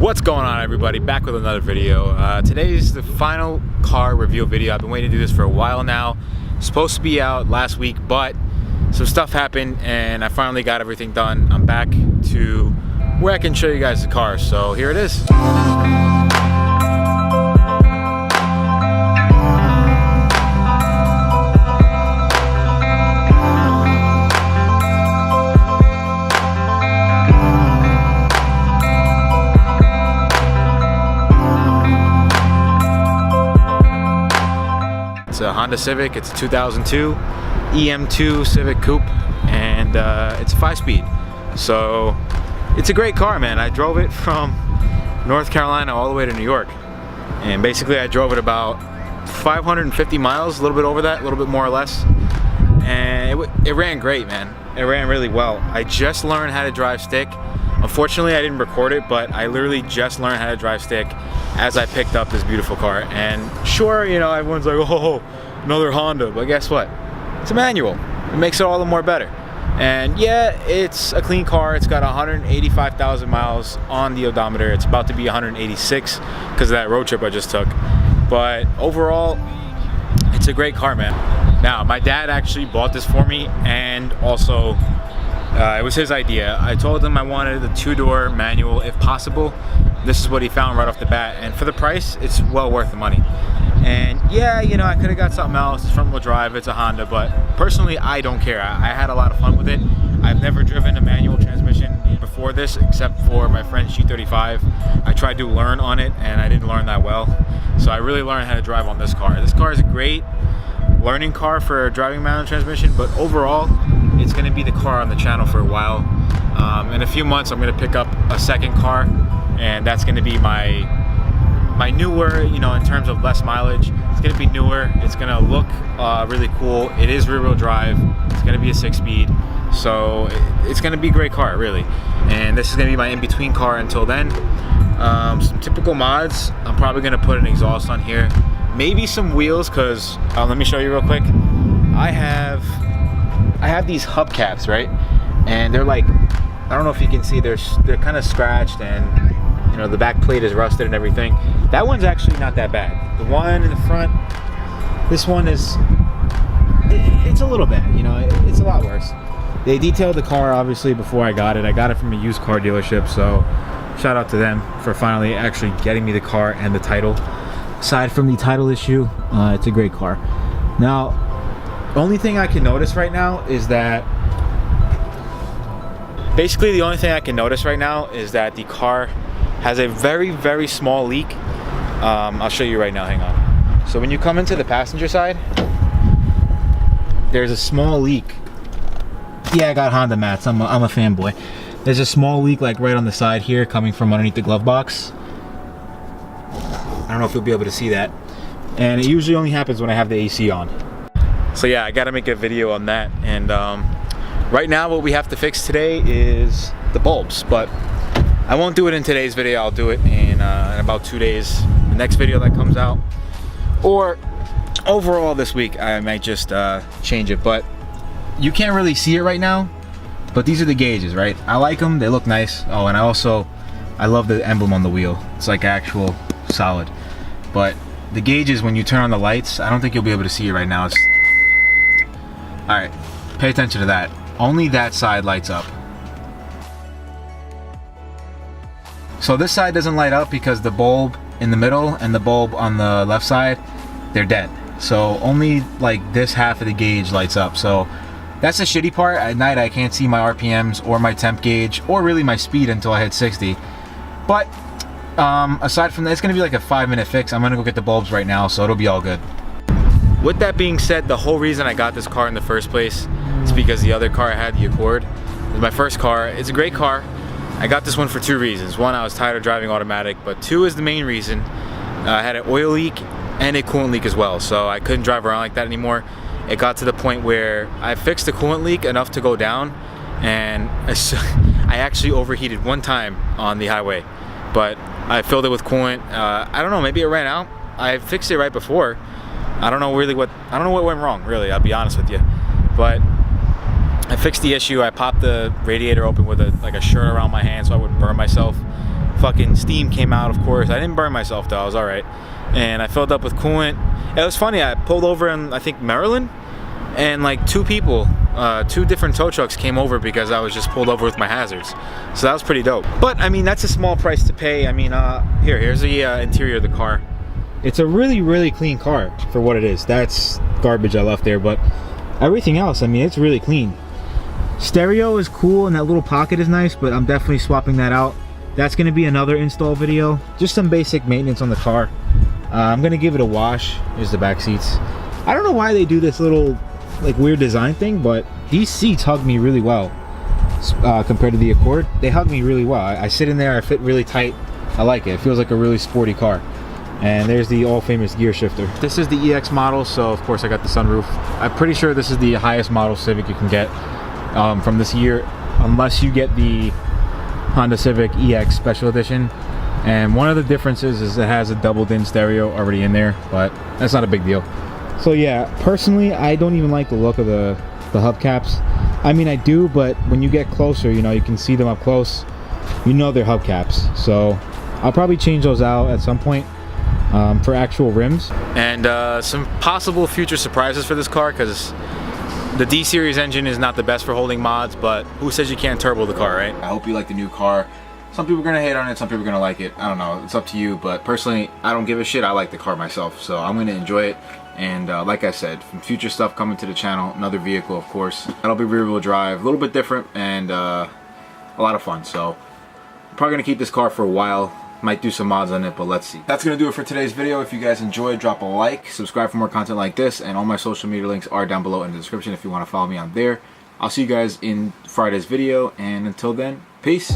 What's going on, everybody? Back with another video. Today's the final car review video. I've been waiting to do this for a while now. Supposed to be out last week, but some stuff happened and I finally got everything done. I'm back to where I can show you guys the car, so here it is. It's a Honda Civic. It's a 2002 EM2 Civic Coupe, and it's a 5-speed. So it's a great car, man. I drove it from North Carolina all the way to New York, and basically I drove it about 550 miles, a little bit over that, a little bit more or less, and it ran great, man. It ran really well. I just learned how to drive stick. Unfortunately, I didn't record it, but I literally just learned how to drive stick as I picked up this beautiful car. And sure, you know, everyone's like, oh, another Honda, but guess what? It's a manual. It makes it all the more better. And yeah, it's a clean car. It's got 185,000 miles on the odometer. It's about to be 186 because of that road trip I just took. But overall, it's a great car, man. Now, my dad actually bought this for me, and also it was his idea. I told him I wanted the 2-door manual if possible. This is what he found right off the bat, and for the price, it's well worth the money. And yeah, you know, I could have got something else. It's front-wheel drive, it's a Honda, but personally, I don't care. I had a lot of fun with it. I've never driven a manual transmission before this, except for my friend's G35. I tried to learn on it, and I didn't learn that well. So I really learned how to drive on this car. This car is a great learning car for driving manual transmission, but overall, it's going to be the car on the channel for a while. In a few months, I'm going to pick up a second car, and that's going to be my newer, you know, in terms of less mileage. It's going to be newer. It's going to look really cool. It is rear-wheel drive. It's going to be a 6-speed, so it's going to be a great car, really. And this is going to be my in-between car until then. Some typical mods. I'm probably going to put an exhaust on here, maybe some wheels, because let me show you real quick. I have these hubcaps, right? And they're like, I don't know if you can see, they're kind of scratched, and you know, the back plate is rusted and everything. That one's actually not that bad. The one in the front, this one is, it's a little bad, you know, it's a lot worse. They detailed the car obviously before I got it. I got it from a used car dealership, so shout out to them for finally actually getting me the car and the title. Aside from the title issue, it's a great car. Now, only thing I can notice right now is that the car has a very, very small leak. I'll show you right now, hang on. So when you come into the passenger side, there's a small leak. Yeah, I got Honda mats, I'm a fanboy. There's a small leak like right on the side here coming from underneath the glove box. I don't know if you'll be able to see that. And it usually only happens when I have the AC on. So yeah, I gotta make a video on that. And right now what we have to fix today is the bulbs, but I won't do it in today's video. I'll do it in about 2 days, the next video that comes out, or overall this week I might just change it. But you can't really see it right now, but these are the gauges, right? I like them, they look nice. Oh, and I love the emblem on the wheel. It's like actual solid. But the gauges, when you turn on the lights, I don't think you'll be able to see it right now. All right, pay attention to that. Only that side lights up. So this side doesn't light up because the bulb in the middle and the bulb on the left side, they're dead. So only like this half of the gauge lights up. So that's the shitty part. At night I can't see my RPMs or my temp gauge or really my speed until I hit 60. But aside from that, it's gonna be like a 5-minute fix. I'm gonna go get the bulbs right now, so it'll be all good. With that being said, the whole reason I got this car in the first place is because the other car I had, the Accord, was my first car. It's a great car. I got this one for 2 reasons. One, I was tired of driving automatic, but 2 is the main reason. I had an oil leak and a coolant leak as well, so I couldn't drive around like that anymore. It got to the point where I fixed the coolant leak enough to go down, and I actually overheated one time on the highway, but I filled it with coolant. I don't know, maybe it ran out. I fixed it right before. I don't know what went wrong, really, I'll be honest with you. But I fixed the issue. I popped the radiator open with a shirt around my hand so I wouldn't burn myself. Fucking steam came out, of course. I didn't burn myself though, I was alright. And I filled up with coolant. It was funny, I pulled over in, I think, Maryland, and like two people, two different tow trucks came over because I was just pulled over with my hazards. So that was pretty dope. But I mean, that's a small price to pay. I mean, here's the interior of the car. It's a really, really clean car for what it is. That's garbage I left there, but everything else, I mean, it's really clean. Stereo is cool and that little pocket is nice, but I'm definitely swapping that out. That's gonna be another install video. Just some basic maintenance on the car. I'm gonna give it a wash. Here's the back seats. I don't know why they do this little like weird design thing, but these seats hug me really well compared to the Accord. They hug me really well. I sit in there, I fit really tight. I like it. It feels like a really sporty car. And there's the all famous gear shifter. This is the EX model, so of course I got the sunroof. I'm pretty sure this is the highest model Civic you can get from this year, unless you get the Honda Civic EX Special Edition. And one of the differences is it has a double din stereo already in there, but that's not a big deal. So yeah, personally, I don't even like the look of the hubcaps. I mean, I do, but when you get closer, you know, you can see them up close. You know they're hubcaps. So I'll probably change those out at some point for actual rims. And some possible future surprises for this car, because the D-Series engine is not the best for holding mods, but who says you can't turbo the car, right? I hope you like the new car. Some people are gonna hate on it, some people are gonna like it. I don't know, it's up to you, but personally, I don't give a shit. I like the car myself, so I'm gonna enjoy it. And like I said, from future stuff coming to the channel, another vehicle, of course. That'll be rear-wheel drive, a little bit different, and a lot of fun. So I'm probably gonna keep this car for a while. Might do some mods on it, but let's see. That's gonna do it for today's video. If you guys enjoyed, drop a like, subscribe for more content like this, and all my social media links are down below in the description if you want to follow me on there. I'll see you guys in Friday's video, and until then, peace.